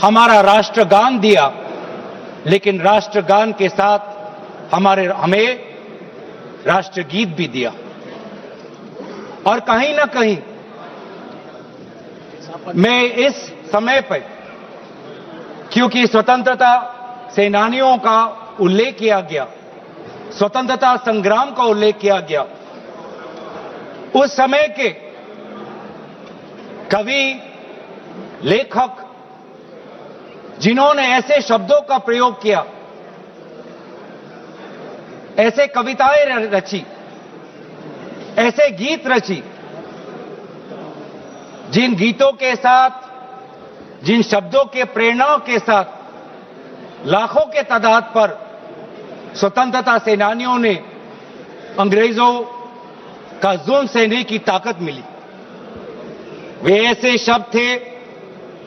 हमारा राष्ट्रगान दिया, लेकिन राष्ट्रगान के साथ हमें राष्ट्रगीत भी दिया। और कहीं ना कहीं मैं इस समय पर, क्योंकि स्वतंत्रता सेनानियों का उल्लेख किया गया, स्वतंत्रता संग्राम का उल्लेख किया गया, उस समय के कवि, लेखक जिन्होंने ऐसे शब्दों का प्रयोग किया, ऐसे कविताएं रची, ऐसे गीत रची, जिन गीतों के साथ, जिन शब्दों के प्रेरणाओं के साथ लाखों के तादाद पर स्वतंत्रता सेनानियों ने अंग्रेजों का जुल्म सहने की ताकत मिली। वे ऐसे शब्द थे,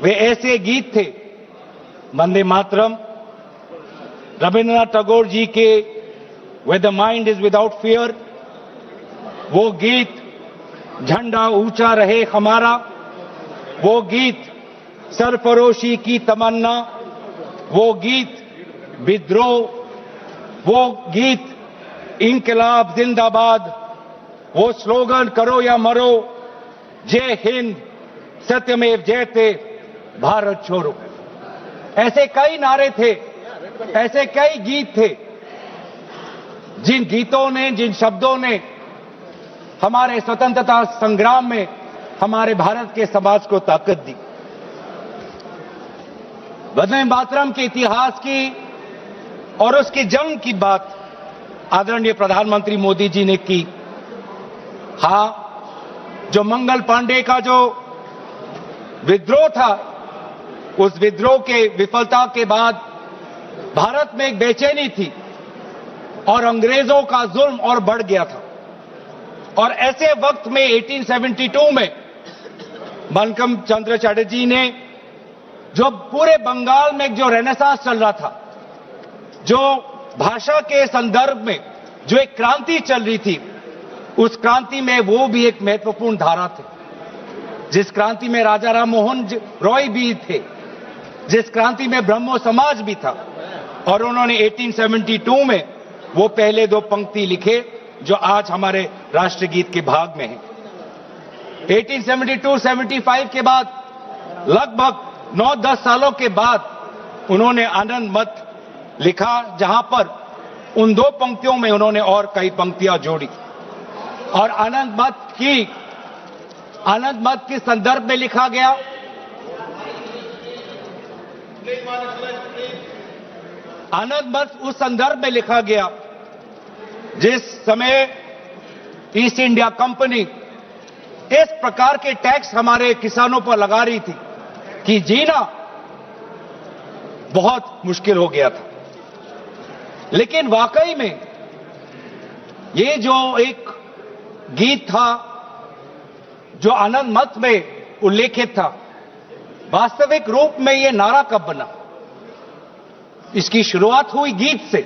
वे ऐसे गीत थे, वंदे मातरम, रविंद्रनाथ टैगोर जी के Where the mind is without fear, वो गीत झंडा ऊंचा रहे हमारा, वो गीत सरफरोशी की तमन्ना, वो गीत विद्रोह, वो गीत इंकलाब जिंदाबाद, वो स्लोगन करो या मरो, जय हिंद, सत्यमेव जयते, भारत छोड़ो। ऐसे कई नारे थे, ऐसे कई गीत थे, जिन गीतों ने, जिन शब्दों ने हमारे स्वतंत्रता संग्राम में हमारे भारत के समाज को ताकत दी। वंदे मातरम के इतिहास की और उसकी जंग की बात आदरणीय प्रधानमंत्री मोदी जी ने की। हां, जो मंगल पांडे का जो विद्रोह था, उस विद्रोह के विफलता के बाद भारत में एक बेचैनी थी और अंग्रेजों का जुल्म और बढ़ गया था। और ऐसे वक्त में 1872 में बंकिम चंद्र चटर्जी ने, जो पूरे बंगाल में जो रेनेसांस चल रहा था, जो भाषा के संदर्भ में जो एक क्रांति चल रही थी, उस क्रांति में वो भी एक महत्वपूर्ण धारा थे, जिस क्रांति में राजा राम मोहन रॉय भी थे, जिस क्रांति में ब्रह्मो समाज भी था। और उन्होंने 1872 में वो पहले दो पंक्ति लिखे जो आज हमारे राष्ट्रगीत के भाग में हैं। 1872-75 के बाद लगभग 9-10 सालों के बाद उन्होंने आनंद मत लिखा, जहां पर उन दो पंक्तियों में उन्होंने और कई पंक्तियां जोड़ी। और आनंद मत के संदर्भ में लिखा गया, आनंद मत उस संदर्भ में लिखा गया जिस समय ईस्ट इंडिया कंपनी इस प्रकार के टैक्स हमारे किसानों पर लगा रही थी कि जीना बहुत मुश्किल हो गया था। लेकिन वाकई में ये जो एक गीत था, जो आनंद मत में उल्लेखित था, वास्तविक रूप में ये नारा कब बना? इसकी शुरुआत हुई गीत से,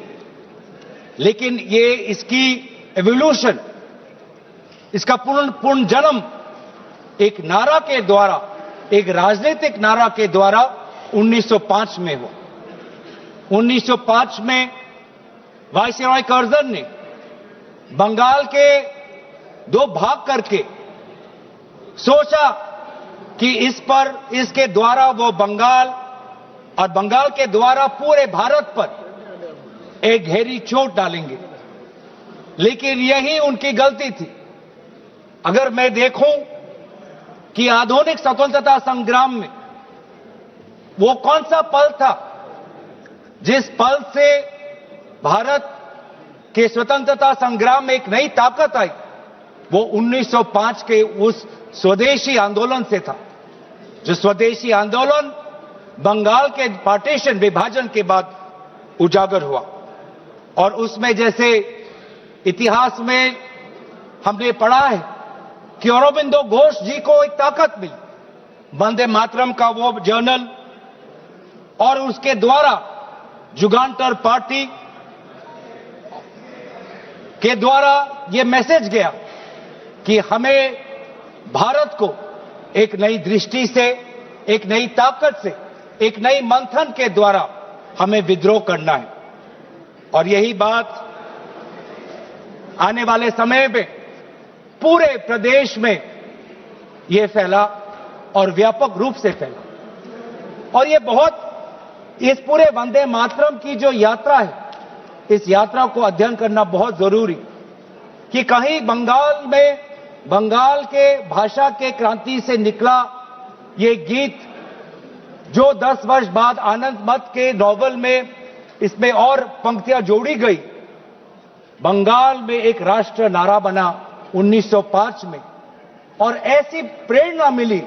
लेकिन ये इसकी एवोल्यूशन, इसका पूर्ण जन्म एक नारा के द्वारा, एक राजनीतिक नारा के द्वारा 1905 में हुआ। 1905 में वायसराय कर्जन ने बंगाल के दो भाग करके सोचा कि इसके द्वारा वो बंगाल और बंगाल के द्वारा पूरे भारत पर एक गहरी चोट डालेंगे। लेकिन यही उनकी गलती थी। अगर मैं देखूं कि आधुनिक स्वतंत्रता संग्राम में वो कौन सा पल था जिस पल से भारत के स्वतंत्रता संग्राम में एक नई ताकत आई, वो 1905 के उस स्वदेशी आंदोलन से था। जो स्वदेशी आंदोलन बंगाल के पार्टीशन, विभाजन के बाद उजागर हुआ। और उसमें जैसे इतिहास में हमने पढ़ा है कि अरबिंदो घोष जी को एक ताकत मिली, वंदे मातरम का वो जर्नल, और उसके द्वारा जुगांतर पार्टी के द्वारा ये मैसेज गया कि हमें भारत को एक नई दृष्टि से, एक नई ताकत से एक नई मंथन के द्वारा हमें विद्रोह करना है। और यही बात आने वाले समय में पूरे प्रदेश में यह फैला और व्यापक रूप से फैला। और ये इस पूरे वंदे मातरम की जो यात्रा है, इस यात्रा को अध्ययन करना बहुत जरूरी, कि कहीं बंगाल के भाषा के क्रांति से निकला ये गीत जो 10 वर्ष बाद आनंद मठ के नॉवल में इसमें और पंक्तियां जोड़ी गई, बंगाल में एक राष्ट्र नारा बना 1905 में, और ऐसी प्रेरणा मिली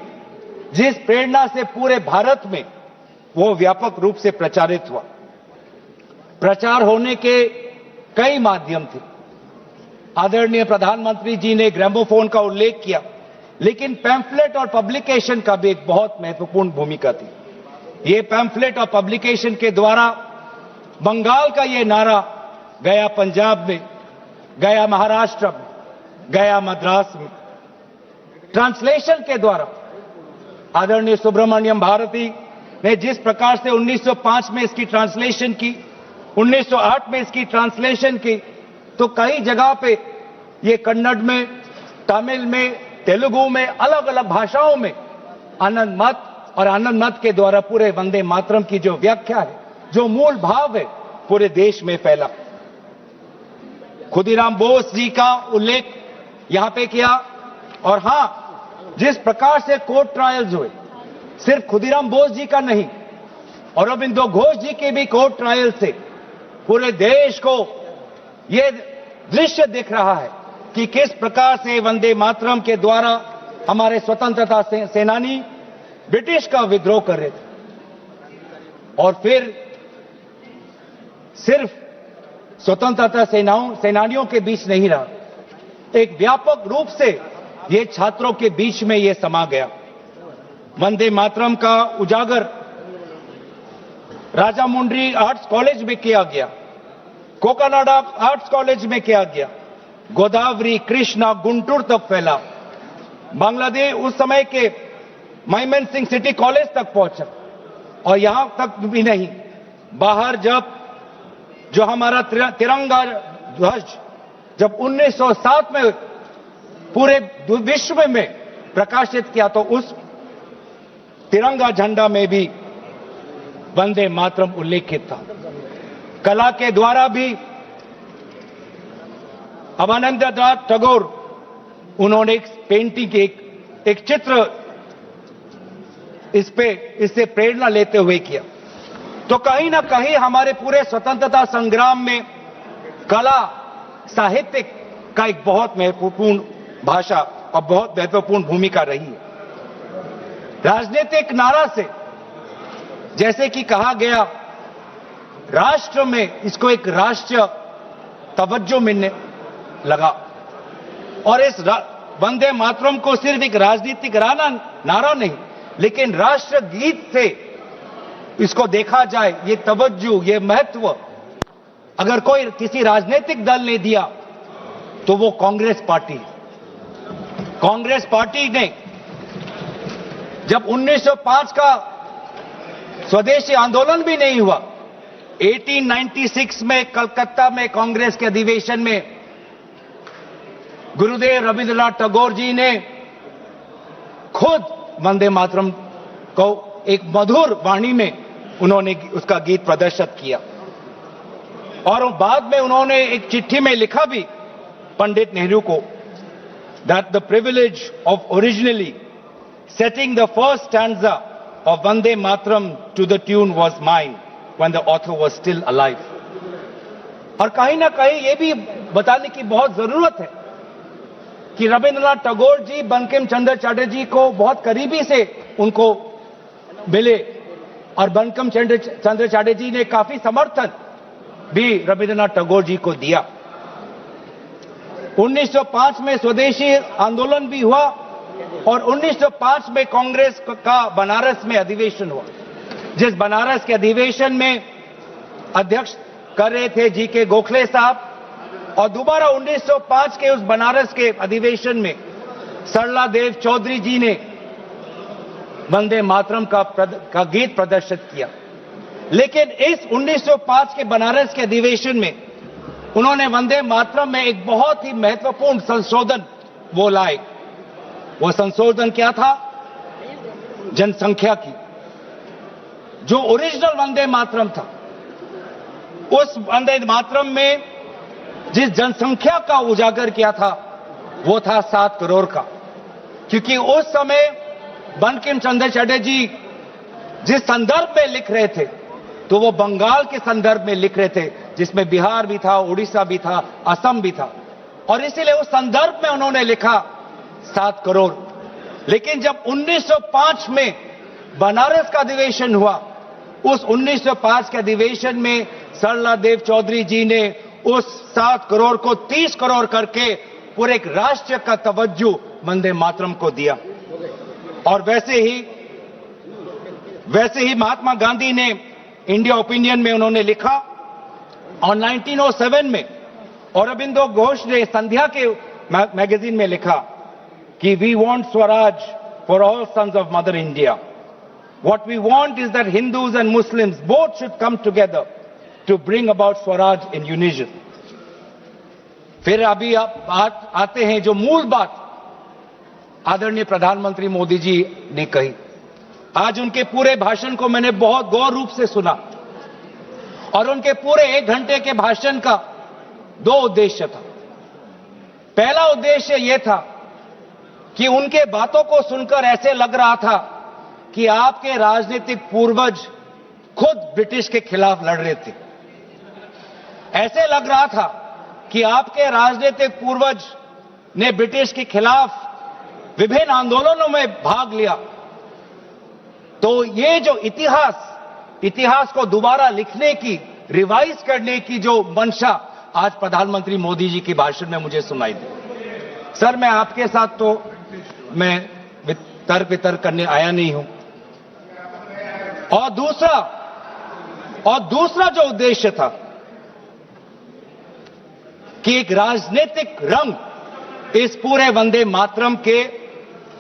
जिस प्रेरणा से पूरे भारत में वो व्यापक रूप से प्रचारित हुआ। प्रचार होने के कई माध्यम थे। आदरणीय प्रधानमंत्री जी ने ग्रामोफोन का उल्लेख किया, लेकिन पैम्फलेट और पब्लिकेशन का भी एक बहुत महत्वपूर्ण भूमिका थी। ये पैम्फलेट और पब्लिकेशन के द्वारा बंगाल का ये नारा गया पंजाब में, गया महाराष्ट्र में, गया मद्रास में। ट्रांसलेशन के द्वारा आदरणीय सुब्रमण्यम भारती ने जिस प्रकार से 1905 में इसकी ट्रांसलेशन की, 1908 में इसकी ट्रांसलेशन की, तो कई जगह पे ये कन्नड़ में, तमिल में, तेलुगु में, अलग अलग भाषाओं में आनंद मठ और आनंद मठ के द्वारा पूरे वंदे मातरम की जो व्याख्या है, जो मूल भाव है, पूरे देश में फैला। खुदीराम बोस जी का उल्लेख यहां पे किया। और हां, जिस प्रकार से कोर्ट ट्रायल्स हुए, सिर्फ खुदीराम बोस जी का नहीं, अरबिंदो घोष जी के भी कोर्ट ट्रायल से पूरे देश को यह दृश्य दिख रहा है कि किस प्रकार से वंदे मातरम के द्वारा हमारे स्वतंत्रता सेनानी ब्रिटिश का विद्रोह कर रहे थे। और फिर सिर्फ स्वतंत्रता सेनानियों के बीच नहीं रहा, एक व्यापक रूप से ये छात्रों के बीच में ये समा गया। वंदे मातरम का उजागर राजामुंड्री आर्ट्स कॉलेज में किया गया, कोकानाडा आर्ट्स कॉलेज में किया गया, गोदावरी, कृष्णा, गुंटूर तक फैला, बांग्लादेश उस समय के मैमन सिंह सिटी कॉलेज तक पहुंचा। और यहां तक भी नहीं, बाहर जो हमारा तिरंगा ध्वज जब 1907 में पूरे विश्व में प्रकाशित किया, तो उस तिरंगा झंडा में भी वंदे मातरम उल्लेखित था। कला के द्वारा भी अवनींद्रनाथ टैगोर, उन्होंने एक पेंटिंग, एक चित्र इससे प्रेरणा लेते हुए किया। तो कहीं ना कहीं हमारे पूरे स्वतंत्रता संग्राम में कला, साहित्य का एक बहुत महत्वपूर्ण भाषा और बहुत महत्वपूर्ण भूमिका रही है। राजनीतिक नारा से, जैसे कि कहा गया, राष्ट्र में इसको एक राष्ट्रीय तवज्जो मिलने लगा। और इस वंदे मातरम को सिर्फ एक राजनीतिक नारा नहीं, लेकिन राष्ट्र गीत से इसको देखा जाए, ये तवज्जो, ये महत्व अगर कोई किसी राजनीतिक दल ने दिया तो वो कांग्रेस पार्टी। कांग्रेस पार्टी ने जब 1905 का स्वदेशी आंदोलन भी नहीं हुआ, 1896 में कलकत्ता में कांग्रेस के अधिवेशन में गुरुदेव रविंद्रनाथ टैगोर जी ने खुद वंदे मातरम को एक मधुर वाणी में उन्होंने उसका गीत प्रदर्शित किया। और बाद में उन्होंने एक चिट्ठी में लिखा भी पंडित नेहरू को, that the privilege of originally setting the first stanza of Vande Mataram to the tune was mine when the author was still alive. और कहीं ना कहीं ये भी बताने की बहुत जरूरत है कि रविंद्रनाथ टैगोर जी बंकिम चंद्र चटर्जी को बहुत करीबी से उनको मिले, और बंकिम चंद्र चटर्जी ने काफी समर्थन भी रविंद्रनाथ टैगोर जी को दिया। 1905 में स्वदेशी आंदोलन भी हुआ और 1905 में कांग्रेस का बनारस में अधिवेशन हुआ, जिस बनारस के अधिवेशन में अध्यक्ष कर रहे थे जी.के. गोखले साहब। और दोबारा 1905 के उस बनारस के अधिवेशन में सरला देव चौधरी जी ने वंदे मातरम का गीत प्रदर्शित किया। लेकिन इस 1905 के बनारस के अधिवेशन में उन्होंने वंदे मातरम में एक बहुत ही महत्वपूर्ण संशोधन वो लाए। वो संशोधन क्या था? जनसंख्या की। जो ओरिजिनल वंदे मातरम था, उस वंदे मातरम में जिस जनसंख्या का उजागर किया था वो था 7 करोड़ का। क्योंकि उस समय बंकिम चंद्र चटर्जी जिस संदर्भ में लिख रहे थे तो वो बंगाल के संदर्भ में लिख रहे थे, जिसमें बिहार भी था, उड़ीसा भी था, असम भी था, और इसीलिए उस संदर्भ में उन्होंने लिखा 7 करोड़। लेकिन जब 1905 में बनारस का अधिवेशन हुआ, उस 1905 के अधिवेशन में सरला देव चौधरी जी ने उस 7 करोड़ को 30 करोड़ करके पूरे एक राष्ट्र का तवज्जो वंदे मातरम को दिया। और वैसे ही महात्मा गांधी ने इंडिया ओपिनियन में उन्होंने लिखा, और 1907 में औरबिंदो घोष ने संध्या के मैगजीन में लिखा कि we want swaraj for all sons of mother India. What we want is that Hindus and Muslims both should come together to bring about Swaraj in unison. फिर अभी आप आते हैं जो मूल बात आदरणीय प्रधानमंत्री मोदी जी ने कही। आज उनके पूरे भाषण को मैंने बहुत गौर रूप से सुना, और उनके पूरे 1 घंटे के भाषण का 2 उद्देश्य था। पहला उद्देश्य यह था कि उनके बातों को सुनकर ऐसे लग रहा था कि आपके राजनीतिक पूर्वज खुद ब्रिटिश के खिलाफ लड़ रहे थे। ऐसे लग रहा था कि आपके राजनीतिक पूर्वज ने ब्रिटिश के खिलाफ विभिन्न आंदोलनों में भाग लिया। तो ये जो इतिहास को दोबारा लिखने की, रिवाइज करने की जो मंशा आज प्रधानमंत्री मोदी जी की भाषण में मुझे सुनाई दी। सर, मैं आपके साथ तो मैं तर्क वितर्क करने आया नहीं हूं। और दूसरा जो उद्देश्य था कि एक राजनीतिक रंग इस पूरे वंदे मातरम के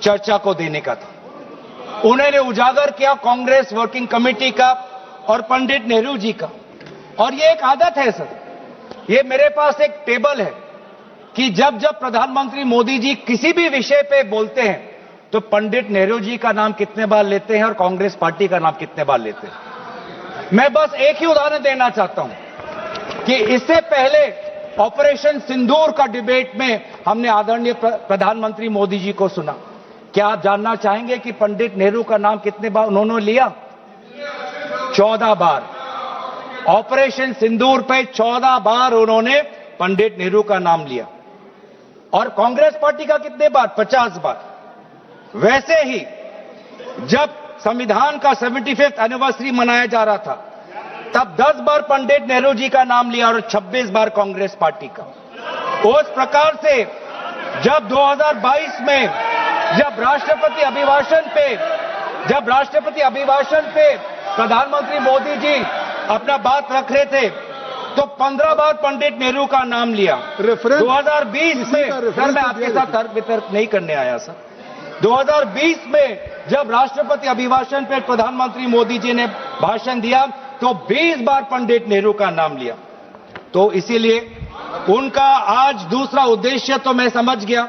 चर्चा को देने का था। उन्होंने उजागर किया कांग्रेस वर्किंग कमेटी का और पंडित नेहरू जी का। और ये एक आदत है सर, ये मेरे पास एक टेबल है कि जब प्रधानमंत्री मोदी जी किसी भी विषय पे बोलते हैं तो पंडित नेहरू जी का नाम कितने बार लेते हैं और कांग्रेस पार्टी का नाम कितने बार लेते हैं। मैं बस एक ही उदाहरण देना चाहता हूं कि इससे पहले ऑपरेशन सिंदूर का डिबेट में हमने आदरणीय प्रधानमंत्री मोदी जी को सुना। क्या आप जानना चाहेंगे कि पंडित नेहरू का नाम कितने बार उन्होंने लिया? 14 बार। ऑपरेशन सिंदूर पे 14 बार उन्होंने पंडित नेहरू का नाम लिया। और कांग्रेस पार्टी का कितने बार? 50 बार। वैसे ही जब संविधान का 75th एनिवर्सरी मनाया जा रहा था तब 10 बार पंडित नेहरू जी का नाम लिया और 26 बार कांग्रेस पार्टी का। उस प्रकार से जब 2022 में जब राष्ट्रपति अभिभाषण पे प्रधानमंत्री मोदी जी अपना बात रख रहे थे तो 15 बार पंडित नेहरू का नाम लिया। 2020 में, सर मैं आपके साथ तर्क वितर्क नहीं करने आया सर, 2020 में जब राष्ट्रपति अभिभाषण पर प्रधानमंत्री मोदी जी ने भाषण दिया तो 20 बार पंडित नेहरू का नाम लिया। तो इसीलिए उनका आज दूसरा उद्देश्य तो मैं समझ गया,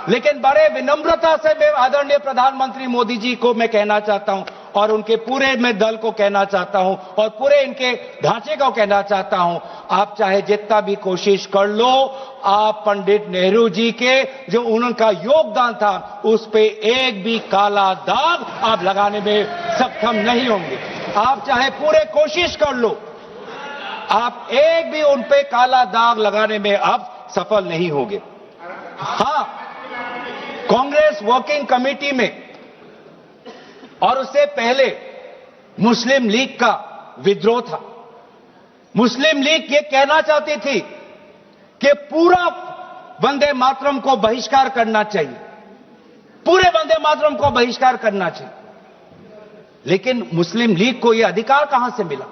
लेकिन बड़े विनम्रता से मैं आदरणीय प्रधानमंत्री मोदी जी को मैं कहना चाहता हूं और उनके पूरे मैं दल को कहना चाहता हूं और पूरे इनके ढांचे को कहना चाहता हूं, आप चाहे जितना भी कोशिश कर लो, आप पंडित नेहरू जी के जो उनका योगदान था उस पे एक भी काला दाग आप लगाने में सक्षम नहीं होंगे। आप चाहे पूरे कोशिश कर लो, आप एक भी उन पे काला दाग लगाने में आप सफल नहीं होंगे। हां, कांग्रेस वर्किंग कमेटी में और उससे पहले मुस्लिम लीग का विद्रोह था। मुस्लिम लीग ये कहना चाहती थी कि पूरा वंदे मातरम को बहिष्कार करना चाहिए, पूरे वंदे मातरम को बहिष्कार करना चाहिए। लेकिन मुस्लिम लीग को यह अधिकार कहां से मिला?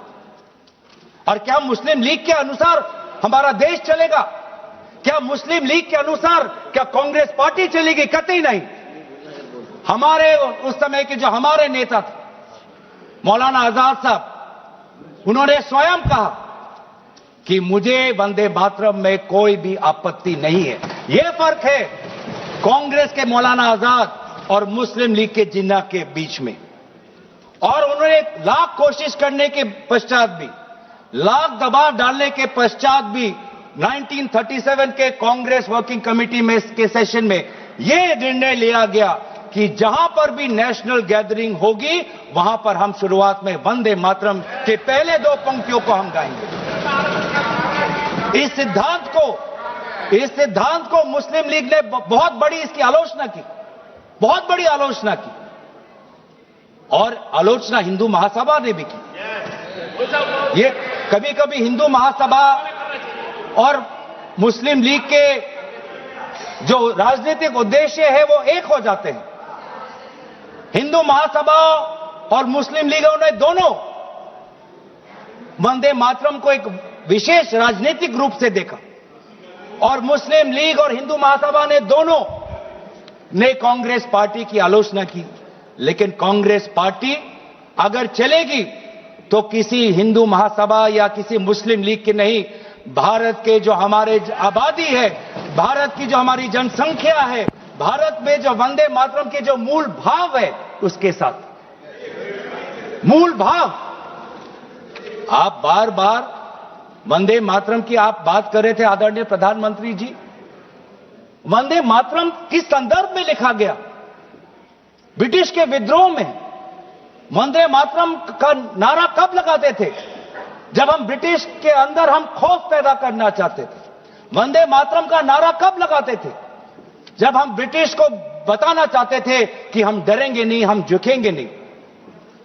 और क्या मुस्लिम लीग के अनुसार हमारा देश चलेगा? क्या मुस्लिम लीग के अनुसार क्या कांग्रेस पार्टी चलेगी? कतई नहीं। हमारे उस समय के जो हमारे नेता थे मौलाना आजाद साहब, उन्होंने स्वयं कहा कि मुझे वंदे मातरम में कोई भी आपत्ति नहीं है। यह फर्क है कांग्रेस के मौलाना आजाद और मुस्लिम लीग के जिन्ना के बीच में। और उन्होंने लाख कोशिश करने के पश्चात भी, लाख दबाव डालने के पश्चात भी 1937 के कांग्रेस वर्किंग कमेटी में के सेशन में यह निर्णय लिया गया कि जहां पर भी नेशनल गैदरिंग होगी वहां पर हम शुरुआत में वंदे मातरम के पहले दो पंक्तियों को हम गाएंगे। इस सिद्धांत को मुस्लिम लीग ने बहुत बड़ी इसकी आलोचना की, बहुत बड़ी आलोचना की, और आलोचना हिंदू महासभा ने भी की। ये कभी कभी हिंदू महासभा और मुस्लिम लीग के जो राजनीतिक उद्देश्य है वो एक हो जाते हैं। हिंदू महासभा और मुस्लिम लीगों ने दोनों वंदे मातरम को एक विशेष राजनीतिक रूप से देखा, और मुस्लिम लीग और हिंदू महासभा ने दोनों ने कांग्रेस पार्टी की आलोचना की। लेकिन कांग्रेस पार्टी अगर चलेगी तो किसी हिंदू महासभा या किसी मुस्लिम लीग की नहीं, भारत के जो हमारे आबादी है, भारत की जो हमारी जनसंख्या है, भारत में जो वंदे मातरम के जो मूल भाव है उसके साथ। मूल भाव, आप बार बार वंदे मातरम की आप बात कर रहे थे आदरणीय प्रधानमंत्री जी। वंदे मातरम किस संदर्भ में लिखा गया? ब्रिटिश के विद्रोह में वंदे मातरम का नारा कब लगाते थे? जब हम ब्रिटिश के अंदर हम खौफ पैदा करना चाहते थे। वंदे मातरम का नारा कब लगाते थे? जब हम ब्रिटिश को बताना चाहते थे कि हम डरेंगे नहीं, हम झुकेंगे नहीं।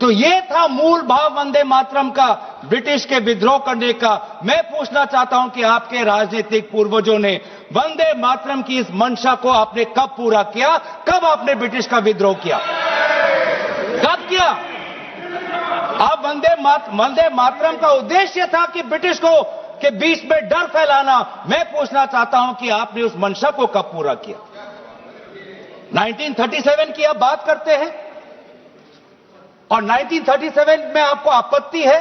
तो यह था मूल भाव वंदे मातरम का, ब्रिटिश के विद्रोह करने का। मैं पूछना चाहता हूं कि आपके राजनीतिक पूर्वजों ने वंदे मातरम की इस मंशा को आपने कब पूरा किया? कब आपने ब्रिटिश का विद्रोह किया? कब किया? अब वंदे मातरम का उद्देश्य था कि ब्रिटिश को के बीच में डर फैलाना। मैं पूछना चाहता हूं कि आपने उस मंशा को कब पूरा किया? 1937 की आप बात करते हैं और 1937 में आपको आपत्ति है,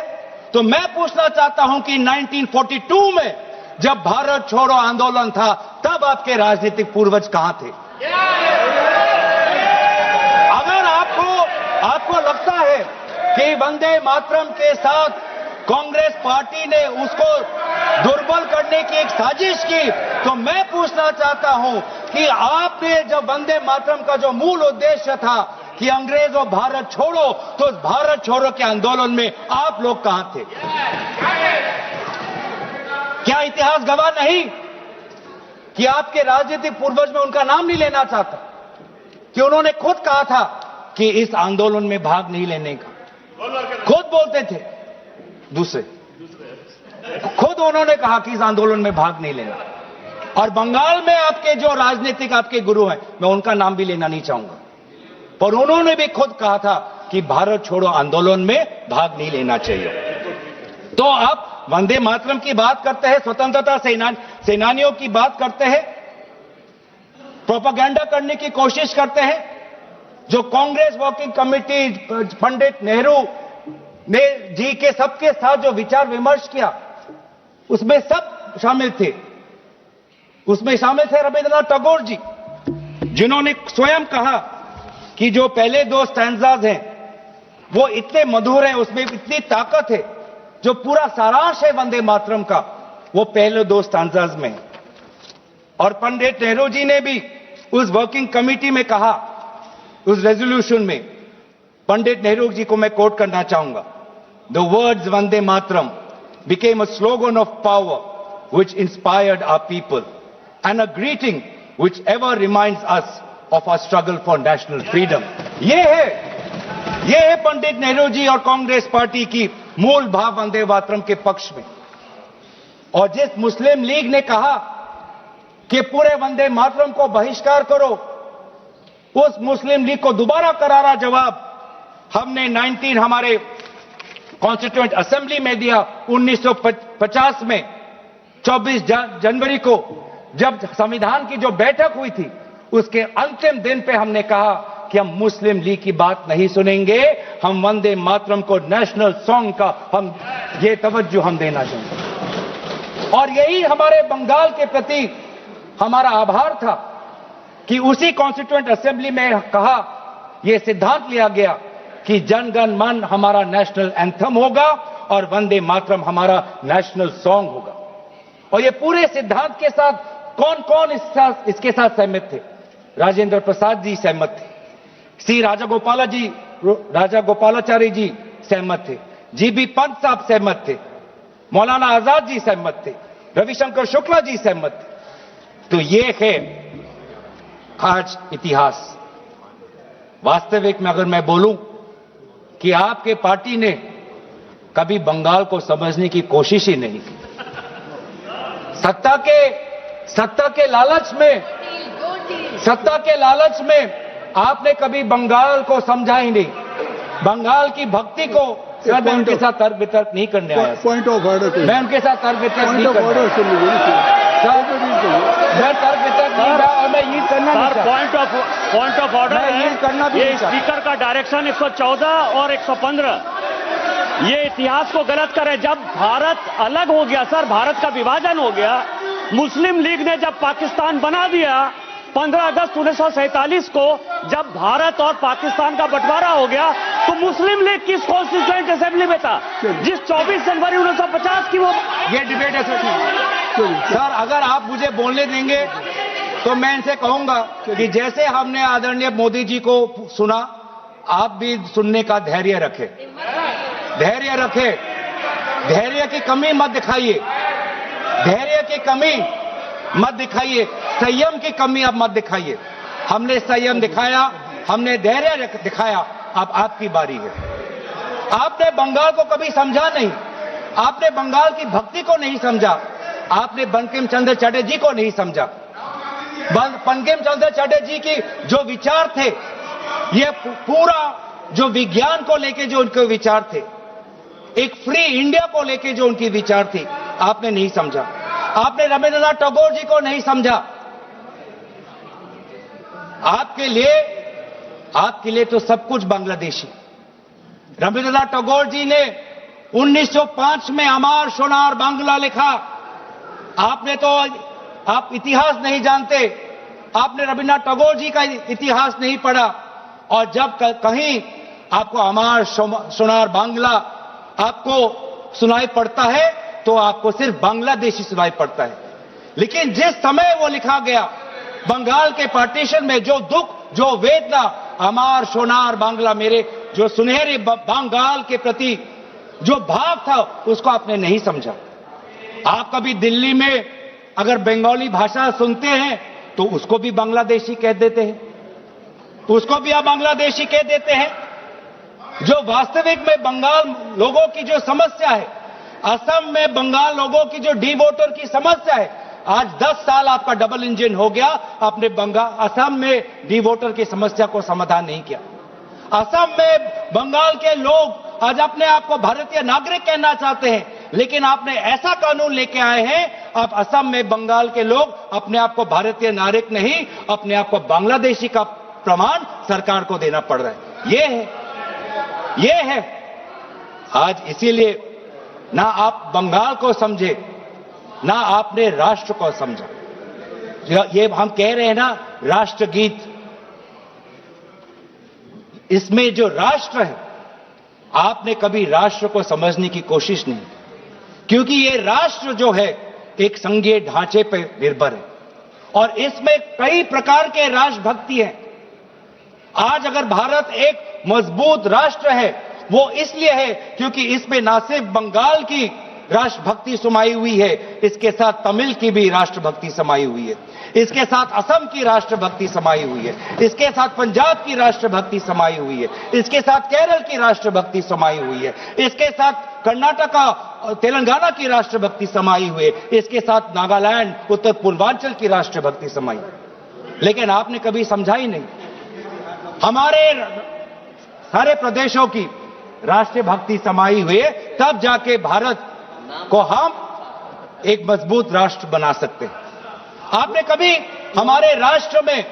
तो मैं पूछना चाहता हूं कि 1942 में जब भारत छोड़ो आंदोलन था तब आपके राजनीतिक पूर्वज कहां थे? अगर आपको लगता है कि वंदे मातरम के साथ कांग्रेस पार्टी ने उसको दुर्बल करने की एक साजिश की, तो मैं पूछना चाहता हूं कि आपने जब वंदे मातरम का जो मूल उद्देश्य था कि अंग्रेजों भारत छोड़ो, तो उस भारत छोड़ो के आंदोलन में आप लोग कहां थे? क्या इतिहास गवाह नहीं कि आपके राजनीतिक पूर्वज में उनका नाम नहीं लेना चाहता, कि उन्होंने खुद कहा था कि इस आंदोलन में भाग नहीं लेने का। खुद बोलते थे, दूसरे खुद उन्होंने कहा कि इस आंदोलन में भाग नहीं लेना। और बंगाल में आपके जो राजनीतिक आपके गुरु हैं, मैं उनका नाम भी लेना नहीं चाहूंगा, पर उन्होंने भी खुद कहा था कि भारत छोड़ो आंदोलन में भाग नहीं लेना चाहिए। तो आप वंदे मातरम की बात करते हैं, स्वतंत्रता सेनानियों की बात करते हैं, प्रोपेगेंडा करने की कोशिश करते हैं। जो कांग्रेस वर्किंग कमेटी पंडित नेहरू ने जी के सबके साथ जो विचार विमर्श किया, उसमें सब शामिल थे। उसमें शामिल थे रविंद्रनाथ टैगोर जी, जिन्होंने स्वयं कहा कि जो पहले दो स्टैंजाज हैं वो इतने मधुर हैं, उसमें इतनी ताकत है, जो पूरा सारांश है वंदे मातरम का वो पहले दो स्टैंजाज में। और पंडित नेहरू जी ने भी उस वर्किंग कमेटी में कहा, उस रेजोल्यूशन में, पंडित नेहरू जी को मैं कोट करना चाहूंगा, the words Vande Mataram became a slogan of power which inspired our people and a greeting which ever reminds us of our struggle for national freedom. ये है पंडित नेहरू जी और कांग्रेस पार्टी की मूल भाव वंदे मातरम के पक्ष में। और जिस मुस्लिम लीग ने कहा कि पूरे वंदे मातरम को बहिष्कार करो, उस मुस्लिम लीग को दोबारा करारा जवाब हमने हमारे कॉन्स्टिट्यूएंट असेंबली में दिया 1950 में 24 जनवरी को, जब संविधान की जो बैठक हुई थी उसके अंतिम दिन पे हमने कहा कि हम मुस्लिम लीग की बात नहीं सुनेंगे, हम वंदे मातरम को नेशनल सॉन्ग का हम ये तवज्जो हम देना चाहेंगे। और यही हमारे बंगाल के प्रति हमारा आभार था कि उसी कॉन्स्टिट्यूएंट असेंबली में कहा, यह सिद्धांत लिया गया कि जन गण मन हमारा नेशनल एंथम होगा और वंदे मातरम हमारा नेशनल सॉन्ग होगा। और ये पूरे सिद्धांत के साथ कौन कौन इसके साथ सहमत थे? राजेंद्र प्रसाद जी सहमत थे, सी राजागोपालाचारी जी सहमत थे, जीबी पंत साहब सहमत थे, मौलाना आजाद जी सहमत थे, रविशंकर शुक्ला जी सहमत थे। तो ये है आज इतिहास। वास्तविक में अगर मैं बोलूं कि आपके पार्टी ने कभी बंगाल को समझने की कोशिश ही नहीं की। सत्ता के लालच में आपने कभी बंगाल को समझा ही नहीं। बंगाल की भक्ति को मैं उनके साथ तर्क वितर्क नहीं करने आया। पॉइंट ऑफ ऑर्डर, मैं उनके साथ तर्क वितर्क नहीं करने आया। मैं तर्क वितर्क नहीं रहा और मैं यील्ड करना नहीं चाहता। पॉइंट ऑफ ऑर्डर मैं यील्ड करना भी ये नहीं चाहता। स्पीकर का डायरेक्शन 114 और 115 ये इतिहास को गलत करे। जब भारत अलग हो गया सर, भारत का विभाजन हो गया, मुस्लिम लीग ने जब पाकिस्तान बना दिया 15 अगस्त 1947 को, जब भारत और पाकिस्तान का बंटवारा हो गया, तो मुस्लिम लीग किस कॉन्स्टिट्यूएंट असेंबली में था जिस 24 जनवरी 1950 की वो ये डिबेट है सर। अगर आप मुझे बोलने देंगे तो मैं इनसे कहूंगा कि जैसे हमने आदरणीय मोदी जी को सुना, आप भी सुनने का धैर्य रखें। धैर्य की कमी मत दिखाइए, संयम की कमी अब मत दिखाइए। हमने संयम दिखाया, हमने धैर्य दिखाया, अब आपकी बारी है। आपने बंगाल को कभी समझा नहीं, आपने बंगाल की भक्ति को नहीं समझा, आपने बंकिम चंद्र चटर्जी को नहीं समझा। बंकिम चंद्र चटर्जी की जो विचार थे, ये पूरा जो विज्ञान को लेके जो उनके विचार थे, एक फ्री इंडिया को लेके जो उनकी विचार थी, आपने नहीं समझा। आपने रविंद्रनाथ टैगोर जी को नहीं समझा। आपके लिए तो सब कुछ बांग्लादेशी। रविंद्रनाथ टैगोर जी ने 1905 में अमार सोनार बांग्ला लिखा। आप इतिहास नहीं जानते, आपने रविंद्रनाथ टैगोर जी का इतिहास नहीं पढ़ा। और जब कहीं आपको अमार सोनार बांग्ला आपको सुनाई पड़ता है तो आपको सिर्फ बांग्लादेशी सुनाई पड़ता है। लेकिन जिस समय वो लिखा गया, बंगाल के पार्टीशन में जो दुख, जो वेदना, अमार सोनार बांग्ला, मेरे जो सुनहरे बंगाल के प्रति जो भाव था, उसको आपने नहीं समझा। आप कभी दिल्ली में अगर बंगाली भाषा सुनते हैं तो उसको भी बांग्लादेशी कह देते हैं, जो वास्तविक में बंगाल लोगों की जो समस्या है, असम में बंगाल लोगों की जो डी वोटर की समस्या है, आज 10 साल आपका डबल इंजन हो गया, आपने असम में डी वोटर की समस्या को समाधान नहीं किया। असम में बंगाल के लोग आज अपने आप को भारतीय नागरिक कहना चाहते हैं, लेकिन आपने ऐसा कानून लेके आए हैं, अब असम में बंगाल के लोग अपने आप को भारतीय नागरिक नहीं, अपने आप को बांग्लादेशी का प्रमाण सरकार को देना पड़ रहा है। ये है आज। इसीलिए ना आप बंगाल को समझे, ना आपने राष्ट्र को समझा। ये हम कह रहे हैं ना, राष्ट्रगीत, इसमें जो राष्ट्र है, आपने कभी राष्ट्र को समझने की कोशिश नहीं, क्योंकि ये राष्ट्र जो है एक संघीय ढांचे पर निर्भर है और इसमें कई प्रकार के राष्ट्रभक्ति हैं। आज अगर भारत एक मजबूत राष्ट्र है, वो इसलिए है क्योंकि इसमें ना सिर्फ बंगाल की राष्ट्रभक्ति समाई हुई है, इसके साथ तमिल की भी राष्ट्रभक्ति समाई हुई है, इसके साथ असम की राष्ट्रभक्ति समाई हुई है, इसके साथ पंजाब की राष्ट्रभक्ति समाई हुई है, इसके साथ केरल की राष्ट्रभक्ति समाई हुई है, इसके साथ कर्नाटका तेलंगाना की राष्ट्रभक्ति समाई हुई है, इसके साथ नागालैंड उत्तर पूर्वांचल की राष्ट्रभक्ति समाई। लेकिन आपने कभी समझा ही नहीं। हमारे सारे प्रदेशों की राष्ट्रीय भक्ति समाई हुई है, तब जाके भारत को हम एक मजबूत राष्ट्र बना सकते हैं। आपने कभी हमारे राष्ट्र में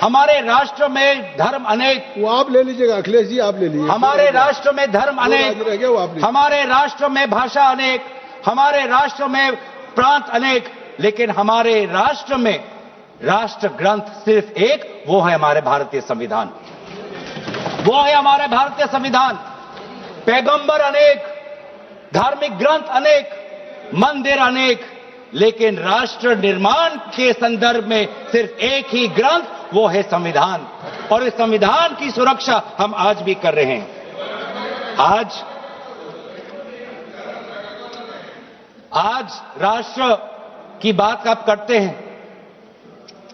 हमारे राष्ट्र में धर्म अनेक, वो आप ले लीजिएगा, अखिलेश जी आप ले लीजिए। हमारे राष्ट्र में धर्म अनेक, रह गया वो आप लीजिए। हमारे राष्ट्र में भाषा अनेक, हमारे राष्ट्र में प्रांत अनेक, लेकिन हमारे राष्ट्र में राष्ट्र ग्रंथ सिर्फ एक, वो है हमारे भारतीय संविधान। वो है हमारे भारतीय संविधान। पैगंबर अनेक, धार्मिक ग्रंथ अनेक, मंदिर अनेक, लेकिन राष्ट्र निर्माण के संदर्भ में सिर्फ एक ही ग्रंथ, वो है संविधान। और इस संविधान की सुरक्षा हम आज भी कर रहे हैं। आज राष्ट्र की बात आप करते हैं।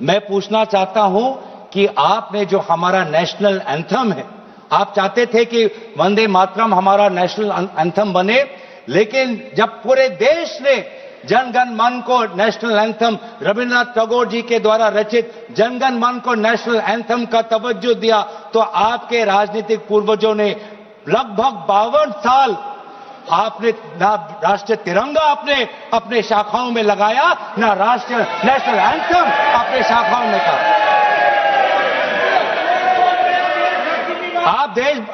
मैं पूछना चाहता हूं कि आपने जो हमारा नेशनल एंथम है, आप चाहते थे कि वंदे मातरम हमारा नेशनल एंथम बने, लेकिन जब पूरे देश ने जन गण मन को नेशनल एंथम, रविन्द्रनाथ टैगोर जी के द्वारा रचित जन गण मन को नेशनल एंथम का तवज्जो दिया, तो आपके राजनीतिक पूर्वजों ने लगभग 52 साल आपने ना राष्ट्रीय तिरंगा अपने शाखाओं में लगाया, ना राष्ट्रीय नेशनल एंथम अपने शाखाओं में कहा।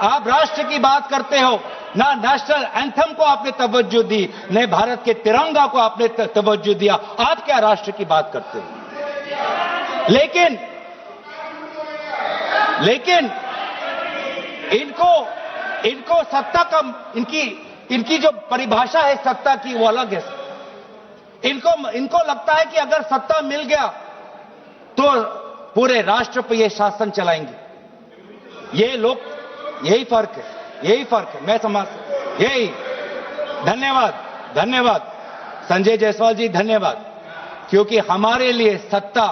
आप राष्ट्र की बात करते हो, ना नेशनल एंथम को आपने तवज्जो दी, न भारत के तिरंगा को आपने तवज्जो दिया। आप क्या राष्ट्र की बात करते हो? लेकिन इनको सत्ता का, इनकी जो परिभाषा है सत्ता की, वो अलग है। इनको लगता है कि अगर सत्ता मिल गया तो पूरे राष्ट्र पर ये शासन चलाएंगे। यही फर्क है। मैं समझ, यही। धन्यवाद संजय जायसवाल जी, धन्यवाद। क्योंकि हमारे लिए सत्ता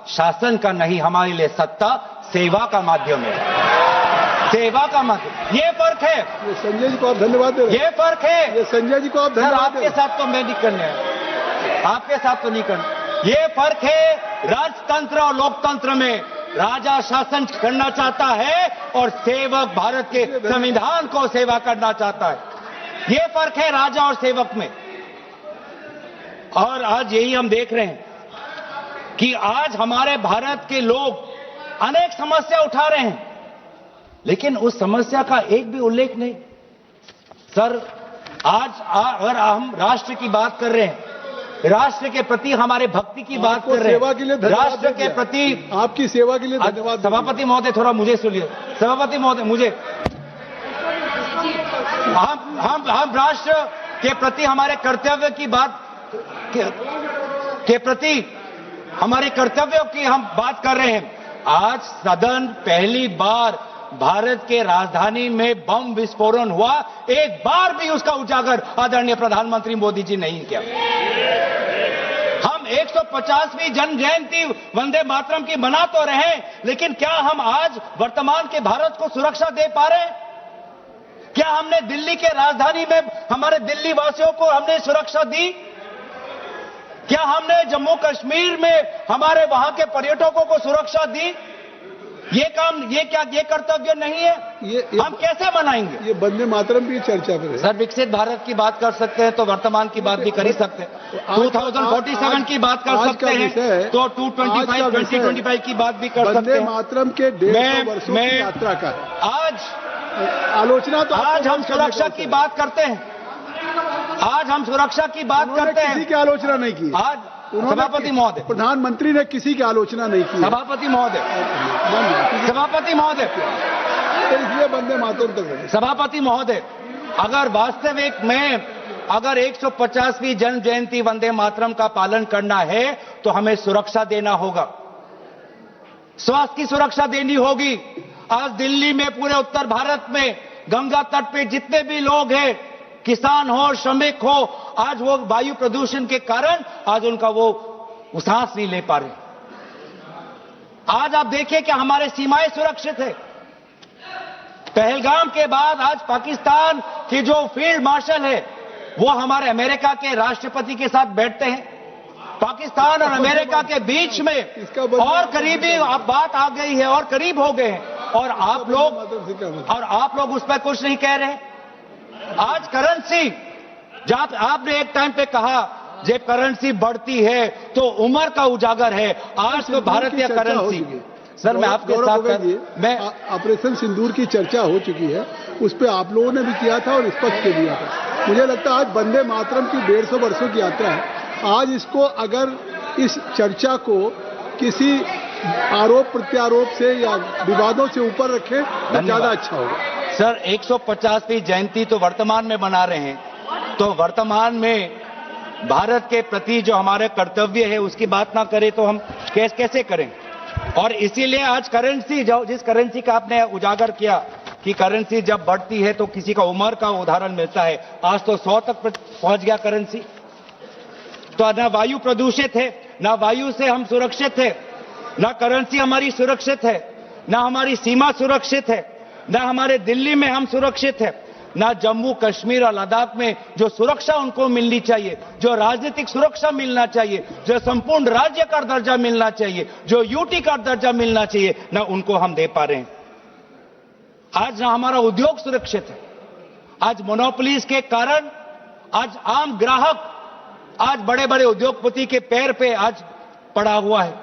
शासन का नहीं, हमारे लिए सत्ता सेवा का माध्यम है। सेवा का माध्यम, ये फर्क है। ये संजय जी को आप धन्यवाद दे रहे हैं। ये फर्क है। ये संजय जी को आप धन्यवाद दे रहे हैं। आपके साथ तो मैं नहीं करने, आपके साथ तो नहीं करना। ये फर्क है राजतंत्र और लोकतंत्र में। राजा शासन करना चाहता है और सेवक भारत के संविधान को सेवा करना चाहता है। ये फर्क है राजा और सेवक में। और आज यही हम देख रहे हैं कि आज हमारे भारत के लोग अनेक समस्या उठा रहे हैं, लेकिन उस समस्या का एक भी उल्लेख नहीं। सर, आज अगर हम राष्ट्र की बात कर रहे हैं, राष्ट्र के प्रति हमारे भक्ति की बात कर रहे हैं, सेवा के लिए धन्यवाद, राष्ट्र के प्रति आपकी सेवा के लिए धन्यवाद। सभापति महोदय, थोड़ा मुझे सुनिए। सभापति महोदय, मुझे हम राष्ट्र के प्रति हमारे कर्तव्य की बात के प्रति हमारे कर्तव्यों की हम बात कर रहे हैं। आज सदन पहली बार भारत के राजधानी में बम विस्फोरण हुआ, एक बार भी उसका उजागर आदरणीय प्रधानमंत्री मोदी जी नहीं किया। हम 150वीं जन्म जयंती वंदे मातरम की मना तो रहे, लेकिन क्या हम आज वर्तमान के भारत को सुरक्षा दे पा रहे हैं? क्या हमने दिल्ली के राजधानी में हमारे दिल्ली वासियों को हमने सुरक्षा दी? क्या हमने जम्मू कश्मीर में हमारे वहां के पर्यटकों को सुरक्षा दी? ये कर्तव्य नहीं है? हम कैसे मनाएंगे? ये वंदे मातरम भी चर्चा में है। सर, विकसित भारत की बात कर सकते हैं तो वर्तमान की बात भी कर ही सकते हैं। 2047 की बात कर सकते हैं तो 2025 की बात भी कर सकते हैं। वंदे मातरम के 150 वर्षों की यात्रा का आलोचना तो आज हम सुरक्षा की बात करते हैं। आज हम सुरक्षा की बात करते हैं। किसी की आलोचना नहीं की आज सभापति महोदय, प्रधानमंत्री ने किसी की आलोचना नहीं की। सभापति महोदय, इसलिए वंदे मातरम तक। सभापति महोदय, अगर वास्तविक में अगर 150वीं जन्म जयंती वंदे मातरम का पालन करना है तो हमें सुरक्षा देना होगा, स्वास्थ्य की सुरक्षा देनी होगी। आज दिल्ली में, पूरे उत्तर भारत में, गंगा तट पे जितने भी लोग हैं, किसान हो, श्रमिक हो, आज वो वायु प्रदूषण के कारण आज उनका वो सांस नहीं ले पा रहे। आज आप देखिए कि हमारे सीमाएं सुरक्षित है। पहलगाम के बाद आज पाकिस्तान के जो फील्ड मार्शल है वो हमारे अमेरिका के राष्ट्रपति के साथ बैठते हैं। पाकिस्तान और अमेरिका के बीच में और करीबी बात आ गई है और करीब हो गए हैं, और आप लोग उस पर कुछ नहीं कह रहे। आज करेंसी, जब आपने एक टाइम पे कहा जब करेंसी बढ़ती है तो उम्र का उजागर है, आज तो भारतीय करेंसी, सर मैं आपके गौरव साथ गोगोई जी, मैं ऑपरेशन सिंदूर की चर्चा हो चुकी है, उस पे आप लोगों ने भी किया था और विपक्ष के दिया था। मुझे लगता है आज वंदे मातरम की 150 वर्षों की यात्रा है, आज इसको अगर इस चर्चा को किसी आरोप प्रत्यारोप से या विवादों से ऊपर रखें तो ज्यादा अच्छा होगा। सर 150वीं जयंती तो वर्तमान में मना रहे हैं, तो वर्तमान में भारत के प्रति जो हमारे कर्तव्य है उसकी बात ना करें तो हम कैसे करें। और इसीलिए आज करेंसी जिस करेंसी का आपने उजागर किया कि करेंसी जब बढ़ती है तो किसी का उम्र का उदाहरण मिलता है, आज तो 100 तक पहुंच गया करेंसी। तो ना वायु प्रदूषित है, ना वायु से हम सुरक्षित है, ना करेंसी हमारी सुरक्षित है, ना हमारी सीमा सुरक्षित है, ना हमारे दिल्ली में हम सुरक्षित है, ना जम्मू कश्मीर और लद्दाख में जो सुरक्षा उनको मिलनी चाहिए, जो राजनीतिक सुरक्षा मिलना चाहिए, जो संपूर्ण राज्य का दर्जा मिलना चाहिए, जो यूटी का दर्जा मिलना चाहिए, ना उनको हम दे पा रहे हैं। आज ना हमारा उद्योग सुरक्षित है, आज मोनोपोलीज के कारण आज आम ग्राहक आज बड़े बड़े उद्योगपति के पैर पे आज पड़ा हुआ है।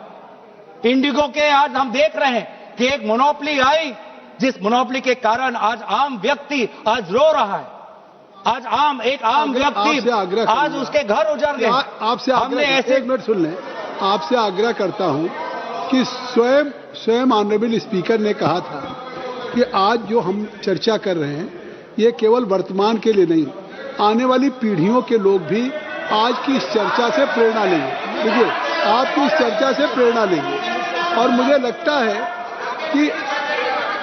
इंडिगो के आज हम देख रहे हैं कि एक मोनोपोली आई, जिस मोनोपोली के कारण आज आम व्यक्ति आज रो रहा है, आज एक आम व्यक्ति आज उसके घर उजड़ गए। आपसे हमने ऐसे एक मिनट सुन लें, आपसे आग्रह करता हूं कि स्वयं ऑनरेबल स्पीकर ने कहा था कि आज जो हम चर्चा कर रहे हैं ये केवल वर्तमान के लिए नहीं, आने वाली पीढ़ियों के लोग भी आज की इस चर्चा से प्रेरणा लेंगे। देखिए, आपकी इस चर्चा से प्रेरणा लेंगे और मुझे लगता है कि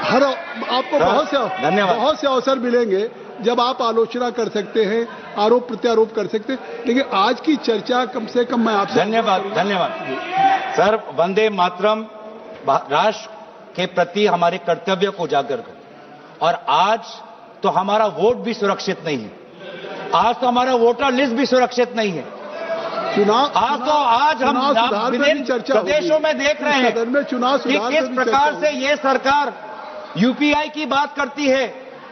आपको बहुत से अवसर मिलेंगे जब आप आलोचना कर सकते हैं, आरोप प्रत्यारोप कर सकते हैं, लेकिन आज की चर्चा कम से कम मैं आपसे धन्यवाद सर। वंदे मातरम राष्ट्र के प्रति हमारे कर्तव्य को उजागर कर, और आज तो हमारा वोट भी सुरक्षित नहीं है, आज तो हमारा वोटर लिस्ट भी सुरक्षित नहीं है। आज हम विभिन्न प्रदेशों में देख रहे हैं कि किस प्रकार से ये सरकार यूपीआई की बात करती है,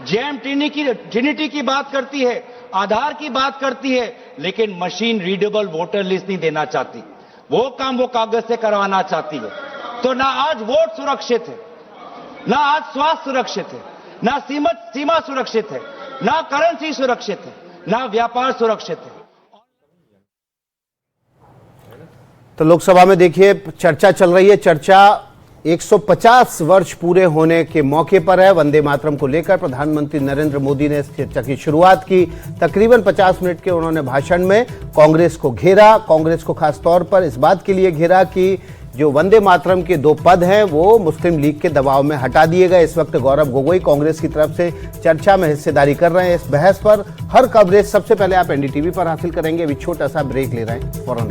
जेम ट्रिनिटी की बात करती है, आधार की बात करती है, लेकिन मशीन रीडेबल वोटर लिस्ट नहीं देना चाहती। वो काम वो कागज से करवाना चाहती है। तो ना आज वोट सुरक्षित है, ना आज स्वास्थ्य सुरक्षित है, ना सीमा सुरक्षित है, ना करेंसी सुरक्षित है, ना व्यापार सुरक्षित है। तो लोकसभा में देखिए चर्चा चल रही है। चर्चा 150 वर्ष पूरे होने के मौके पर है। वंदे मातरम को लेकर प्रधानमंत्री नरेंद्र मोदी ने इस चर्चा की शुरुआत की। तकरीबन 50 मिनट के उन्होंने भाषण में कांग्रेस को घेरा। कांग्रेस को खास तौर पर इस बात के लिए घेरा कि जो वंदे मातरम के 2 पद हैं वो मुस्लिम लीग के दबाव में हटा दिए गए। इस वक्त गौरव गोगोई कांग्रेस की तरफ से चर्चा में हिस्सेदारी कर रहे हैं। इस बहस पर हर कवरेज सबसे पहले आप एनडीटीवी पर हासिल करेंगे। अभी छोटा सा ब्रेक ले रहे हैं, फौरन